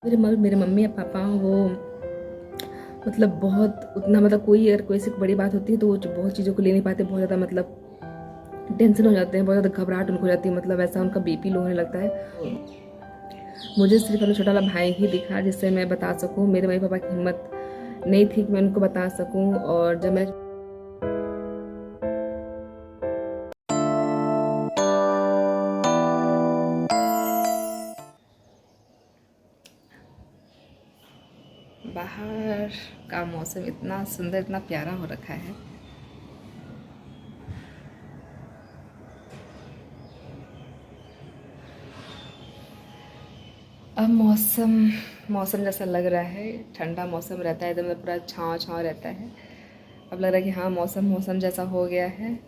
मेरे मम्मी या पापा वो मतलब बहुत उतना मतलब कोई अगर कोई सी बड़ी बात होती है तो वो बहुत चीज़ों को ले नहीं पाते, बहुत ज़्यादा मतलब टेंशन हो जाते हैं, बहुत ज़्यादा घबराहट उनको हो जाती है, मतलब ऐसा उनका बीपी लो होने लगता है। मुझे सिर्फ अपना छोटा वाला भाई ही दिखा जिससे मैं बता सकूं, मेरे मम्मी पापा की हिम्मत नहीं थी कि मैं उनको बता सकूं। और जब मैं बाहर का मौसम इतना सुंदर इतना प्यारा हो रखा है। अब मौसम मौसम जैसा लग रहा है, ठंडा मौसम रहता है एकदम, पूरा छाँव छाँव रहता है। अब लग रहा है कि हाँ मौसम मौसम जैसा हो गया है।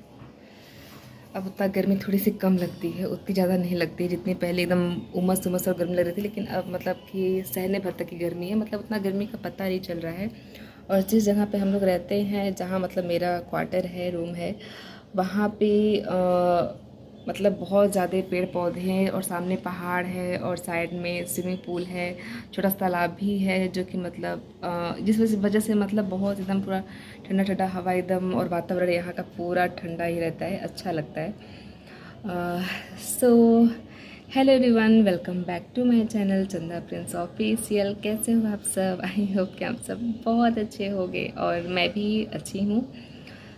अब उतना गर्मी थोड़ी सी कम लगती है, उतनी ज़्यादा नहीं लगती जितनी पहले एकदम उमस उमस और गर्मी लग रही थी। लेकिन अब मतलब कि सहने भर तक की गर्मी है, मतलब उतना गर्मी का पता नहीं चल रहा है। और जिस जगह पे हम लोग रहते हैं, जहाँ मतलब मेरा क्वार्टर है, रूम है, वहाँ पे मतलब बहुत ज़्यादा पेड़ पौधे हैं और सामने पहाड़ है और साइड में स्विमिंग पूल है, छोटा सा तालाब भी है, जो कि मतलब जिस वजह से मतलब बहुत एकदम पूरा ठंडा ठंडा हवा एकदम, और वातावरण यहाँ का पूरा ठंडा ही रहता है, अच्छा लगता है। So hello everyone, welcome back to my channel Chanda prince official. कैसे हो आप सब? आई होप कि आप सब बहुत अच्छे होंगे और मैं भी अच्छी हूँ।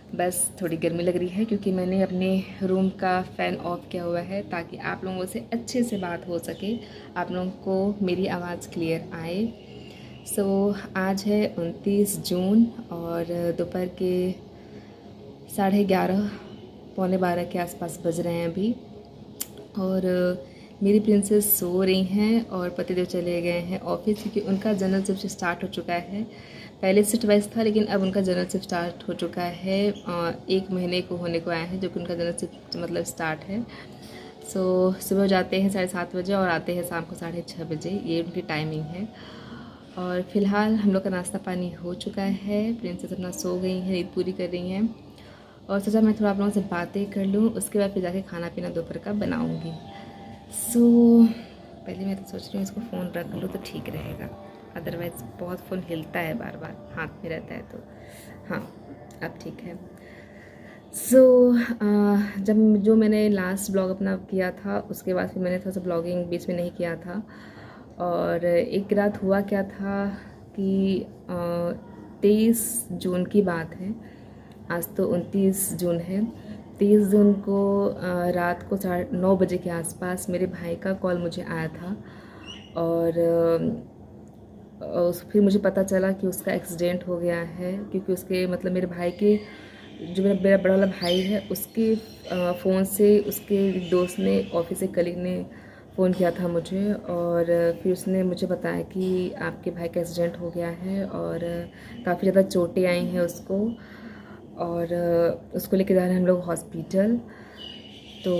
बस थोड़ी गर्मी लग रही है क्योंकि मैंने अपने रूम का फ़ैन ऑफ किया हुआ है ताकि आप लोगों से अच्छे से बात हो सके, आप लोगों को मेरी आवाज़ क्लियर आए। सो आज है 29 जून और दोपहर के 11:30 पौने 12 के आसपास बज रहे हैं अभी। और मेरी प्रिंसेस सो रही हैं और पतिदेव चले गए हैं ऑफिस क्योंकि उनका जनरल शिफ्ट स्टार्ट हो चुका है। पहले शिफ्ट वाइज था लेकिन अब उनका जनरल शिफ्ट स्टार्ट हो चुका है। 1 महीने को होने को आया है जो कि उनका जनरल शिफ्ट मतलब स्टार्ट है। सो सुबह जाते हैं 7:30 बजे और आते हैं शाम को 6:30 बजे, ये उनकी टाइमिंग है। और फिलहाल हम लोग का नाश्ता पानी हो चुका है, प्रिंसेस अपना सो गई हैं, नींद पूरी कर रही हैं। और सोचा मैं थोड़ा आप लोगों से बातें कर लूँ, उसके बाद फिर जाके खाना पीना दोपहर का बनाऊँगी। सो पहले मैं तो सोच रही हूँ इसको फ़ोन रख लूँ तो ठीक रहेगा, अदरवाइज़ बहुत फ़ोन हिलता है, बार बार हाथ में रहता है तो। हाँ अब ठीक है। सो जब जो मैंने लास्ट ब्लॉग अपना किया था उसके बाद फिर मैंने थोड़ा सा ब्लॉगिंग बीच में नहीं किया था। और एक रात हुआ क्या था कि 23 जून की बात है, आज तो 29 जून है। 30 जून को रात को 9:30 बजे के आसपास मेरे भाई का कॉल मुझे आया था। और फिर मुझे पता चला कि उसका एक्सीडेंट हो गया है, क्योंकि उसके मतलब मेरे भाई के जो मेरा बड़ा वाला भाई है उसके फ़ोन से उसके दोस्त ने, ऑफिस से कलीग ने फ़ोन किया था मुझे। और फिर उसने मुझे बताया कि आपके भाई का एक्सीडेंट हो गया है और काफ़ी ज़्यादा चोटें आई हैं उसको, और उसको लेके जा रहे हैं हम लोग हॉस्पिटल। तो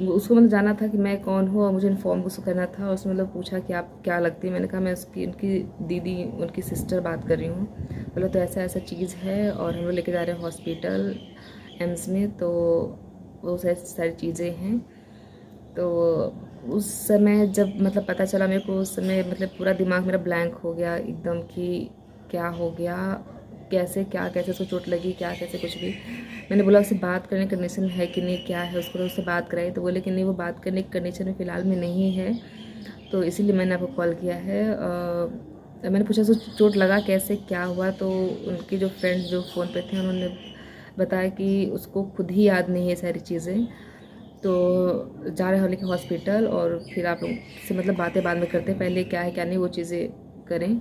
उसको मतलब जाना था कि मैं कौन हूँ और मुझे इन्फॉर्म उसको करना था। उसने मतलब पूछा कि आप क्या लगती है, मैंने कहा मैं उनकी दीदी, उनकी सिस्टर बात कर रही हूँ। बोला तो ऐसा ऐसा चीज़ है और हम लोग लेके जा रहे हैं हॉस्पिटल एम्स में, तो वो सारी चीज़ें हैं। तो उस समय जब मतलब पता चला मेरे को, उस समय मतलब पूरा दिमाग मेरा ब्लैंक हो गया एकदम कि क्या हो गया, कैसे क्या कैसे उसको चोट लगी, क्या कैसे कुछ भी। मैंने बोला उससे बात करने की कंडीशन है कि नहीं, क्या है, उसको उससे बात कराई तो बोले कि नहीं वो बात करने की कंडीशन में फ़िलहाल में नहीं है, तो इसीलिए मैंने आपको कॉल किया है। मैंने पूछा उसको चोट लगा कैसे, क्या हुआ, तो उनके जो फ्रेंड्स जो फ़ोन पे थे उन्होंने बताया कि उसको खुद ही याद नहीं है सारी चीज़ें, तो जा रहे हो लेके हॉस्पिटल और फिर आप लोग से मतलब बातें बाद में करते हैं, पहले क्या है क्या नहीं वो चीज़ें करें।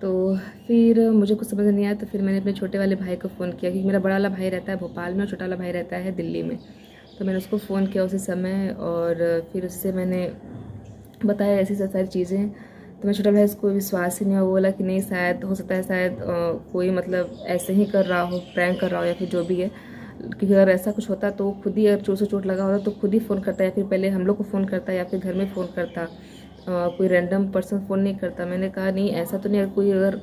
तो फिर मुझे कुछ समझ नहीं आया, तो फिर मैंने अपने छोटे वाले भाई को फ़ोन किया, क्योंकि मेरा बड़ा वाला भाई रहता है भोपाल में और छोटा वाला भाई रहता है दिल्ली में। तो मैंने उसको फ़ोन किया उसी समय और फिर उससे मैंने बताया ऐसी सारी चीज़ें। तो मेरा छोटा भाई उसको विश्वास ही नहीं हुआ, वो बोला कि नहीं शायद हो सकता है, शायद कोई मतलब ऐसे ही कर रहा हो, प्रैंक कर रहा हो या फिर जो भी है, क्योंकि अगर ऐसा कुछ होता तो खुद ही, अगर चोट से चोट लगा होता तो खुद ही फ़ोन करता या फिर पहले हम लोग को फ़ोन करता या फिर घर में फ़ोन करता, कोई रैंडम पर्सन फ़ोन नहीं करता। मैंने कहा नहीं ऐसा तो नहीं, अगर कोई अगर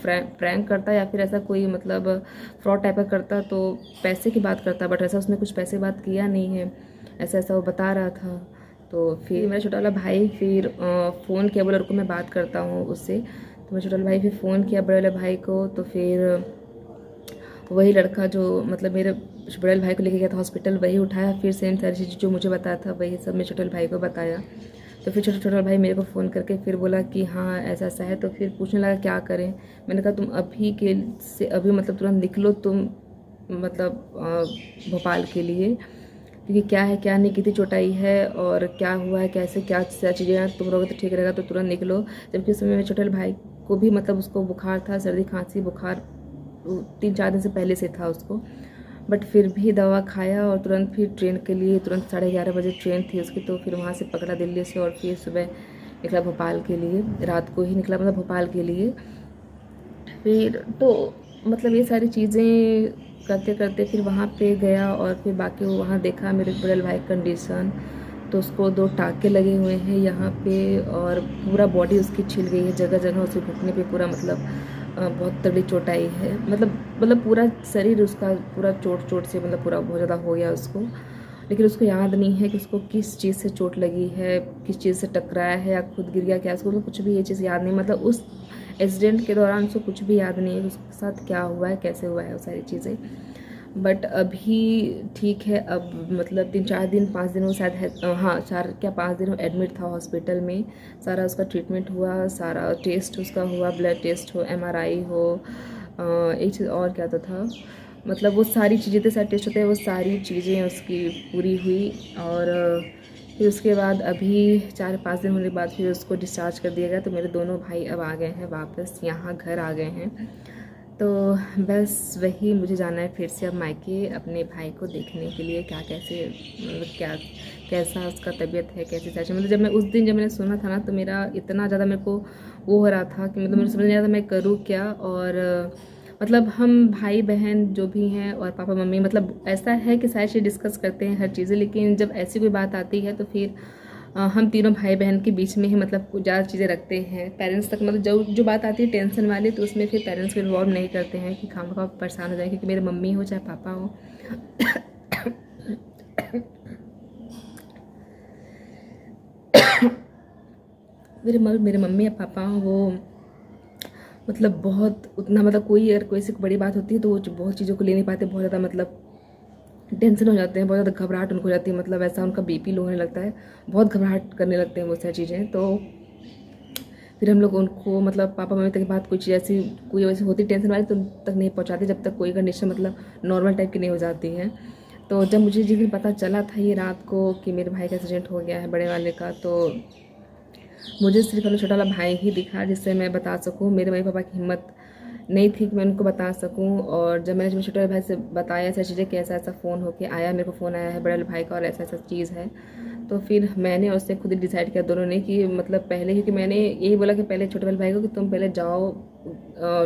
प्रैंक करता या फिर ऐसा कोई मतलब फ्रॉड टाइप का करता तो पैसे की बात करता, बट ऐसा उसने कुछ पैसे की बात किया नहीं है, ऐसा ऐसा वो बता रहा था। तो तो फिर मेरा छोटा वाला भाई फिर फ़ोन किया, बोला रुको मैं बात करता हूँ उससे। तो मेरा छोटा वाला भाई फिर फ़ोन किया बड़े वाले भाई को। तो फिर वही लड़का जो मतलब मेरे बड़े वाले भाई को लेके गया था हॉस्पिटल, वही उठाया, फिर सेम सारी चीज़ जो मुझे बताया था वही सब मेरे छोटे वाले भाई को बताया। तो फिर छोटा भाई मेरे को फ़ोन करके फिर बोला कि हाँ ऐसा ऐसा है। तो फिर पूछने लगा क्या करें। मैंने कहा तुम अभी के से अभी मतलब तुरंत निकलो तुम, मतलब भोपाल के लिए, क्योंकि क्या है क्या नहीं, कितनी चोटाई है और क्या हुआ है, कैसे क्या चीज़ें हैं, तुम रहोगे तो ठीक रहेगा, तो तुरंत निकलो। जबकि उस समय मेरे छोटे भाई को भी मतलब उसको बुखार था, सर्दी खांसी बुखार 3-4 दिन से पहले से था उसको। बट फिर भी दवा खाया और तुरंत फिर ट्रेन के लिए, तुरंत 11:30 बजे ट्रेन थी उसकी, तो फिर वहाँ से पकड़ा दिल्ली से और फिर सुबह निकला भोपाल के लिए, रात को ही निकला मतलब भोपाल के लिए। फिर तो मतलब ये सारी चीज़ें करते करते फिर वहाँ पे गया और फिर बाकी वहाँ देखा मेरे बड़े भाई कंडीशन। तो उसको 2 टाँके लगे हुए हैं यहाँ पे और पूरा बॉडी उसकी छिल गई है, जगह जगह उसके घुटने पे पूरा मतलब बहुत तगड़ी चोटाई है। मतलब पूरा शरीर उसका पूरा चोट चोट से मतलब पूरा बहुत ज़्यादा हो गया उसको। लेकिन उसको याद नहीं है कि उसको किस चीज़ से चोट लगी है, किस चीज़ से टकराया है या खुद गिर गया क्या, उसको तो कुछ भी ये चीज़ याद नहीं। मतलब उस एक्सीडेंट के दौरान उसको कुछ भी याद नहीं है उसके साथ क्या हुआ है, कैसे हुआ है, वो सारी चीज़ें। बट अभी ठीक है, अब मतलब 3-4 दिन 5 दिन वो शायद है, हाँ 4 क्या 5 दिन वो एडमिट था हॉस्पिटल में। सारा उसका ट्रीटमेंट हुआ, सारा टेस्ट उसका हुआ, ब्लड टेस्ट हो, MRI हो, एक चीज़ और क्या तो था, मतलब वो सारी चीज़ें थे, सारे टेस्ट होते हैं, वो सारी चीज़ें उसकी पूरी हुई। और फिर उसके बाद अभी 4-5 दिन होने के बाद फिर उसको डिस्चार्ज कर दिया गया। तो मेरे दोनों भाई अब आ गए हैं वापस, यहाँ घर आ गए हैं। तो बस वही मुझे जाना है फिर से अब मायके अपने भाई को देखने के लिए, क्या कैसे मतलब क्या कैसा उसका तबीयत है, कैसे कैसे मतलब जब मैं उस दिन जब मैंने सुना था ना तो मेरा इतना ज़्यादा मेरे को वो हो रहा था कि मतलब मुझे समझ नहीं आ रहा था मैं करूँ क्या। और मतलब हम भाई बहन जो भी हैं और पापा मम्मी मतलब ऐसा है कि सारी चीज़ डिस्कस करते हैं हर चीज़ें, लेकिन जब ऐसी कोई बात आती है तो फिर हम तीनों भाई बहन के बीच में ही मतलब कुछ ज़्यादा चीज़ें रखते हैं। पेरेंट्स तक मतलब जो बात आती है टेंशन वाली, तो उसमें फिर पेरेंट्स को इन्वॉल्व नहीं करते हैं कि खामखा परेशान हो जाए, क्योंकि मेरे मम्मी हो चाहे पापा हो मेरे मम्मी या पापा हो वो मतलब बहुत उतना मतलब कोई अगर कोई से बड़ी बात होती है तो वो बहुत चीज़ों को ले नहीं पाते, बहुत ज़्यादा मतलब टेंशन हो जाते हैं, बहुत ज़्यादा घबराहट उनको हो जाती है, मतलब ऐसा उनका BP लो होने लगता है, बहुत घबराहट करने लगते हैं वो सारी चीज़ें। तो फिर हम लोग उनको मतलब पापा मम्मी तक की बात कोई चीज़ ऐसी कोई वैसी होती टेंशन वाली तो उन तक नहीं पहुँचाती जब तक कोई कंडीशन मतलब नॉर्मल टाइप की नहीं हो जाती है। तो जब मुझे जिस दिन पता चला था ये रात को कि मेरे भाई का एक्सीडेंट हो गया है बड़े वाले का, तो मुझे सिर्फ अपना छोटा वाला भाई ही दिखा जिससे मैं बता सकूँ। मेरे मम्मी पापा की हिम्मत नहीं थी कि मैं उनको बता सकूँ। और जब मैंने छोटे वाले भाई से बताया ऐसा चीज़ें कि ऐसा ऐसा फ़ोन होके आया, मेरे को फ़ोन आया है बड़े वाले भाई का और ऐसा ऐसा चीज़ है, तो फिर मैंने और उसने खुद ही डिसाइड किया दोनों ने कि मतलब पहले, क्योंकि मैंने यही बोला कि पहले छोटे वाले भाई को कि तुम पहले जाओ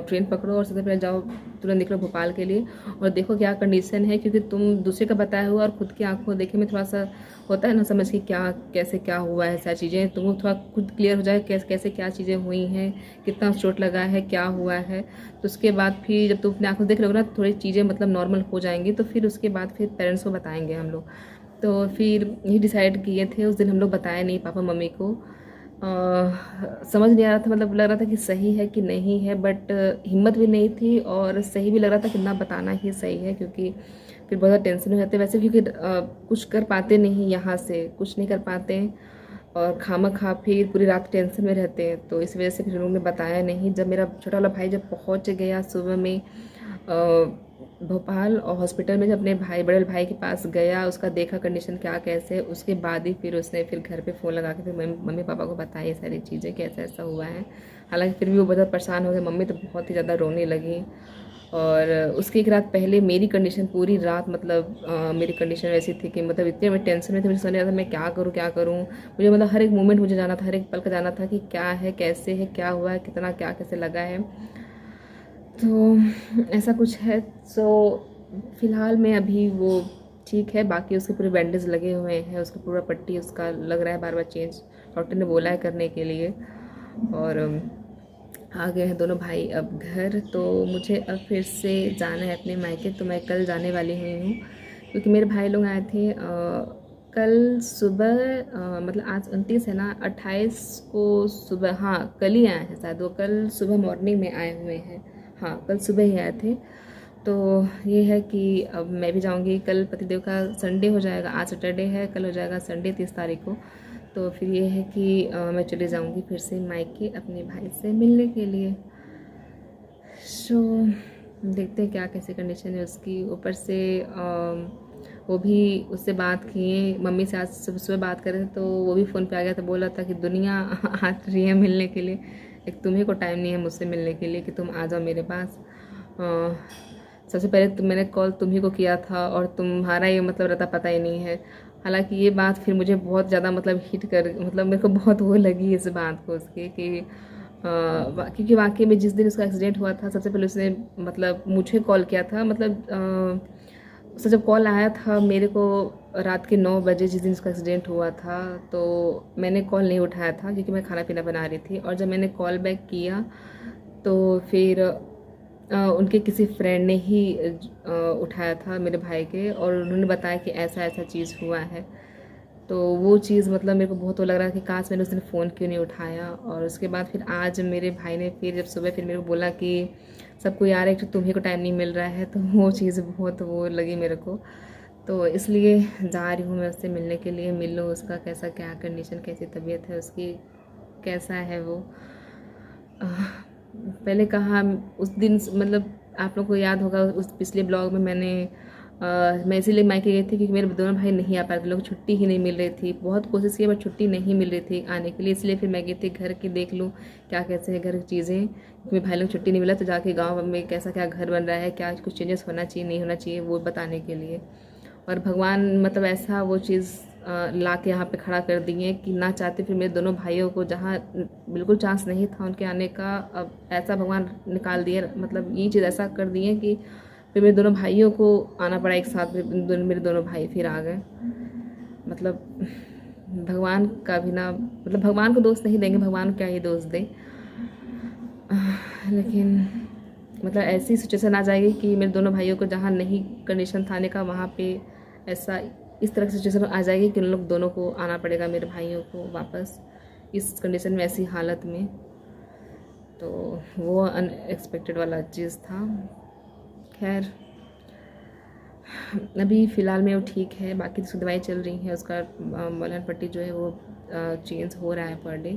ट्रेन पकड़ो और सबसे पहले जाओ तुरंत निकलो भोपाल के लिए और देखो क्या कंडीशन है, क्योंकि तुम दूसरे का बताया हुआ और खुद की आंखों देखे में थोड़ा सा होता है ना समझ कि क्या कैसे क्या हुआ है, सारी चीज़ें तुमको थोड़ा खुद क्लियर हो जाए कैसे कैसे क्या चीज़ें हुई हैं, कितना चोट लगा है, क्या हुआ है। तो उसके बाद फिर जब तुम अपनी आंखों देख लोगे ना थोड़ी चीज़ें मतलब नॉर्मल हो जाएंगी, तो फिर उसके बाद फिर पेरेंट्स को बताएंगे हम लोग। तो फिर यही डिसाइड किए थे उस दिन हम लोग, बताया नहीं पापा मम्मी को। समझ नहीं आ रहा था, मतलब लग रहा था कि सही है कि नहीं है, बट हिम्मत भी नहीं थी और सही भी लग रहा था कि ना बताना ही सही है, क्योंकि फिर बहुत ज़्यादा टेंशन हो जाते हैं वैसे, क्योंकि कुछ कर पाते नहीं, यहाँ से कुछ नहीं कर पाते और खामा खा फिर पूरी रात टेंशन में रहते हैं। तो इस वजह से फिर लोगों ने बताया नहीं। जब मेरा छोटा वाला भाई जब पहुँच गया सुबह में भोपाल और हॉस्पिटल में जब अपने भाई बड़े भाई के पास गया, उसका देखा कंडीशन क्या कैसे है, उसके बाद ही फिर उसने फिर घर पे फ़ोन लगा के फिर मम्मी पापा को बताया ये सारी चीज़ें कि ऐसा ऐसा हुआ है। हालांकि फिर भी वो बहुत परेशान हो गए, मम्मी तो बहुत ही ज़्यादा रोने लगी। और उसकी एक रात पहले मेरी कंडीशन पूरी रात मतलब मेरी कंडीशन वैसी थी कि मतलब इतने मैं टेंशन में थी, मुझे समझ नहीं आता मैं क्या करूँ। मुझे मतलब हर एक मोमेंट मुझे जाना था, हर एक पल का जाना था कि क्या है कैसे है क्या हुआ है कितना क्या कैसे लगा है। तो ऐसा कुछ है। सो फिलहाल में अभी वो ठीक है, बाकी उसके पूरे बैंडेज लगे हुए हैं, उसका पूरा पट्टी उसका लग रहा है बार बार चेंज, डॉक्टर ने बोला है करने के लिए। और आ गए हैं दोनों भाई अब घर। तो मुझे अब फिर से जाना है अपने मायके, तो मैं कल जाने वाली हुई हूँ, क्योंकि मेरे भाई लोग आए थे कल सुबह मतलब आज 29 है ना, 28 को सुबह, हाँ कल ही आए हैं शायद वो, कल सुबह मॉर्निंग में आए हुए हैं। हाँ कल सुबह ही आए थे। तो ये है कि अब मैं भी जाऊंगी। कल पतिदेव का संडे हो जाएगा, आज सैटरडे है, कल हो जाएगा संडे 30 तारीख को। तो फिर ये है कि मैं चले जाऊंगी फिर से मायके अपने भाई से मिलने के लिए। सो देखते हैं क्या कैसी कंडीशन है उसकी। ऊपर से वो भी उससे बात किए, मम्मी से आज सुबह सुबह बात कर रहे थे तो वो भी फ़ोन पे आ गया था, बोल रहा था कि दुनिया आ रही है मिलने के लिए, एक तुम्ही को टाइम नहीं है मुझसे मिलने के लिए कि तुम आ जाओ मेरे पास। सबसे पहले तो मैंने कॉल तुम्ही को किया था और तुम्हारा ये मतलब रहता पता ही नहीं है। हालांकि ये बात फिर मुझे बहुत ज़्यादा मतलब हिट कर, मतलब मेरे को बहुत वो लगी इस बात को उसके कि क्योंकि वाकई में जिस दिन उसका एक्सीडेंट हुआ था सबसे पहले उसने मतलब मुझे कॉल किया था। मतलब उसका जब कॉल आया था मेरे को रात के 9 बजे, जिस दिन उसका एक्सीडेंट हुआ था, तो मैंने कॉल नहीं उठाया था क्योंकि मैं खाना पीना बना रही थी। और जब मैंने कॉल बैक किया तो फिर उनके किसी फ्रेंड ने ही उठाया था मेरे भाई के, और उन्होंने बताया कि ऐसा ऐसा चीज़ हुआ है। तो वो चीज़ मतलब मेरे को बहुत वो लग रहा कि काश मैंने उस दिन फ़ोन क्यों नहीं उठाया। और उसके बाद फिर आज मेरे भाई ने फिर जब सुबह फिर मेरे को बोला कि सब कोई आ रहा है कि तुम्ही को टाइम नहीं मिल रहा है, तो वो चीज़ बहुत वो लगी मेरे को। तो इसलिए जा रही हूँ मैं उससे मिलने के लिए, मिल लूँ उसका कैसा क्या कंडीशन, कैसी तबीयत है उसकी, कैसा है वो। पहले कहा उस दिन, मतलब आप लोग को याद होगा उस पिछले ब्लॉग में मैं इसीलिए मायके गई थी क्योंकि मेरे दोनों भाई नहीं आ पाए थे, लोग छुट्टी ही नहीं मिल रही थी। बहुत कोशिश की बट छुट्टी नहीं मिल रही थी आने के लिए, इसलिए फिर मैं गई थी घर की देख लूँ क्या कैसे है घर की चीज़ें। मेरे भाई लोग छुट्टी नहीं मिला तो जाके गाँव में कैसा क्या घर बन रहा है, क्या कुछ चेंजेस होना चाहिए नहीं होना चाहिए वो बताने के लिए। और भगवान मतलब ऐसा वो चीज़ ला के यहाँ पे खड़ा कर दिए कि ना चाहते फिर मेरे दोनों भाइयों को, जहाँ बिल्कुल चांस नहीं था उनके आने का, अब ऐसा भगवान निकाल दिए, मतलब ये चीज़ ऐसा कर दिए कि फिर मेरे दोनों भाइयों को आना पड़ा एक साथ में। मेरे दोनों भाई फिर आ गए। मतलब भगवान का भी ना, मतलब भगवान को दोष नहीं देंगे, भगवान को क्या ही दोष दें। लेकिन मतलब ऐसी सिचुएशन आ जाएगी कि मेरे दोनों भाइयों को जहाँ नहीं कंडीशन था आने का, वहाँ पे ऐसा इस तरह की सिचुएशन आ जाएगी कि उन लोग दोनों को आना पड़ेगा, मेरे भाइयों को वापस इस कंडीशन में, ऐसी हालत में। तो वो अनएक्सपेक्टेड वाला चीज़ था। खैर अभी फ़िलहाल में वो ठीक है, बाकी उसकी दवाई चल रही है, उसका मलहम पट्टी जो है वो चेंज हो रहा है पर डे,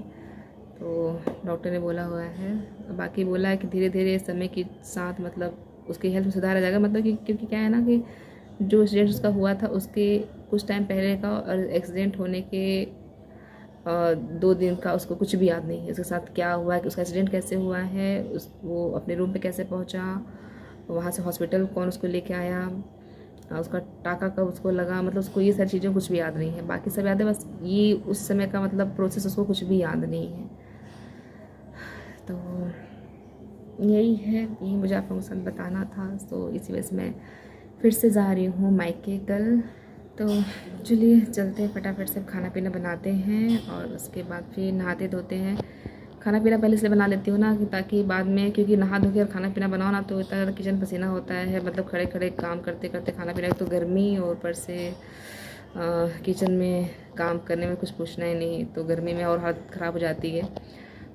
तो डॉक्टर ने बोला हुआ है। बाकी बोला है कि धीरे धीरे समय के साथ मतलब उसकी हेल्थ में सुधार आ जाएगा। मतलब कि क्योंकि क्या है ना कि जो एक्सीडेंट उसका हुआ था उसके कुछ टाइम पहले का और एक्सीडेंट होने के 2 दिन का उसको कुछ भी याद नहीं है, उसके साथ क्या हुआ है, कि उसका एक्सीडेंट कैसे हुआ है, वो अपने रूम पे कैसे पहुंचा, वहाँ से हॉस्पिटल कौन उसको लेके आया, उसका टाका कब उसको लगा, मतलब उसको ये सारी चीज़ें कुछ भी याद नहीं है। बाकी सब याद है, बस ये उस समय का मतलब प्रोसेस उसको कुछ भी याद नहीं है। तो यही है, यही मुझे आप लोगों के साथ बताना था। तो इसी वजह से मैं फिर से जा रही हूँ मायके कल। तो चलिए चलते हैं, फटाफट से खाना पीना बनाते हैं और उसके बाद फिर नहाते धोते हैं। खाना पीना पहले से बना लेती हूँ ना कि ताकि बाद में, क्योंकि नहा धो के और खाना पीना बनाओ ना तो इतना ज़्यादा किचन पसीना होता है, मतलब खड़े खड़े काम करते करते खाना पीना, तो गर्मी और ऊपर से किचन में काम करने में कुछ पूछना ही नहीं, तो गर्मी में और हालत ख़राब हो जाती है,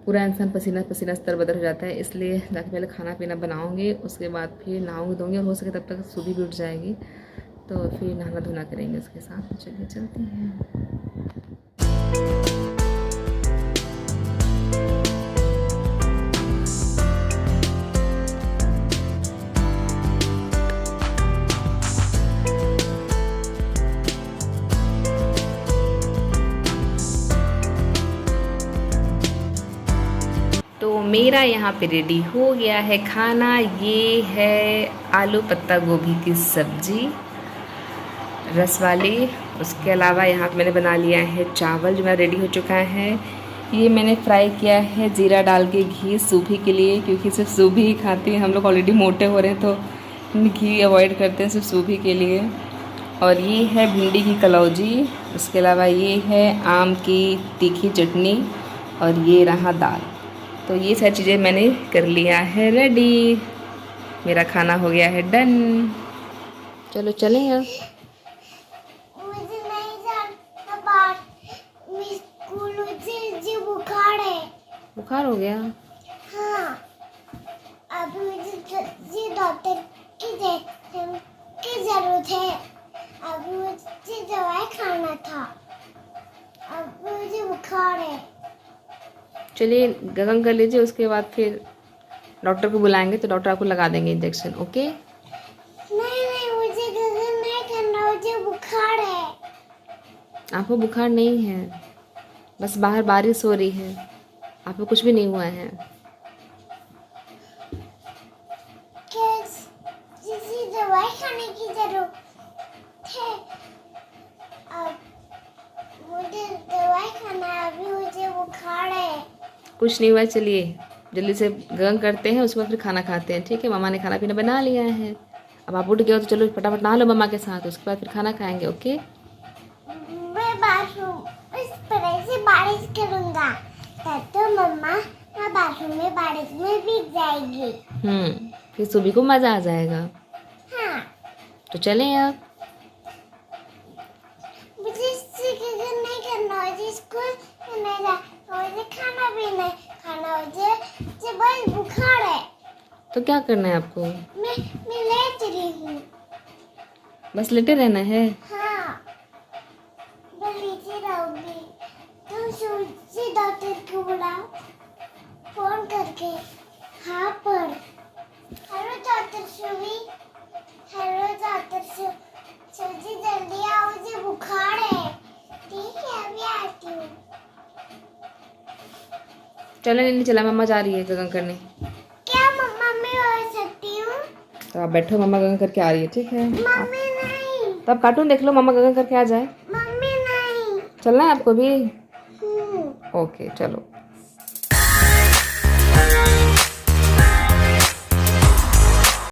पूरा इंसान पसीना पसीना स्तर बदल हो जाता है। इसलिए जाके पहले खाना पीना बनाऊँगी, उसके बाद फिर नहाऊँगी धोऊँगी और हो सके तब तक सुबह भी उठ जाएगी, तो फिर नहाना धोना करेंगे उसके साथ। चलिए चलते हैं। तो मेरा यहाँ पे रेडी हो गया है खाना। ये है आलू पत्ता गोभी की सब्जी रस वाली। उसके अलावा यहाँ पे मैंने बना लिया है चावल जो मेरा रेडी हो चुका है। ये मैंने फ्राई किया है जीरा डाल के घी, सूभी के लिए, क्योंकि सिर्फ सूभी ही खाती हैं हम लोग, ऑलरेडी मोटे हो रहे हैं तो घी अवॉइड करते हैं सिर्फ सूभी के लिए। और ये है भिंडी की कलौजी। उसके अलावा ये है आम की तीखी चटनी और ये रहा दाल। तो ये सारी चीज़ें मैंने कर लिया है रेडी, मेरा खाना हो गया है डन। चलो चलें अब। बुखार हो गया? हाँ, अभी मुझे डॉक्टर की इंजेक्शन की जरूरत है। अभी मुझे दवाई खाना था। अभी मुझे बुखार है। चलिए गगन कर लीजिए, उसके बाद फिर डॉक्टर को बुलाएंगे तो डॉक्टर आपको लगा देंगे इंजेक्शन। ओके? नहीं, मुझे गगन नहीं करना, मुझे बुखार है। आपको बुखार नहीं है, बस बाहर बारिश हो रही है, आपको कुछ भी नहीं हुआ है। किसी दवाई खाने की जरूरत है। अब मुझे दवाई खाना है, अभी मुझे बुखार है। कुछ नहीं हुआ, चलिए जल्दी से गगन करते हैं, उसके बाद फिर खाना खाते हैं। ठीक है? मामा ने खाना पीना बना लिया है, अब आप उठ गए हो तो चलो फटाफट नहा लो मम्मा के साथ, उसके बाद फिर खाना खाएंगे। ओके? मैं बाथरूम इस तरह से बारिश करूंगा तब तो मम्मा मैं बाथरूम में बारिश में भीग जाएगी। फिर सुबह को मज़ा आ जाएगा। हाँ, तो चलें अब। मुझे गगन नहीं करना, मुझे स्कूल नहीं जाना, मुझे खाना भी नहीं खाना, मुझे बस बुखार है। तो क्या करना है आपको? मैं लेट रही हूँ। बस लेटे रहना है? हाँ, मैं लेटी रहूंगी। तुम सूजी डॉक्टर को बुलाओ फोन करके। हाँ पर हेलो डॉक्टर सुवी, हेलो डॉक्टर सूजी जल्दी आओ, मुझे बुखार है। ठीक है, अभी आती हूँ। चलो नहीं चला, मम्मा जा रही है गगन करने। क्या मम्मा मैं हो सकती हूँ? तो आप बैठो, मम्मा गगन करके आ रही है। ठीक है? मम्मी नहीं, तो आप कार्टून देख लो, मम्मा गगन करके आ जाए। मम्मी नहीं। चलना है आपको भी? हम्म। ओके चलो।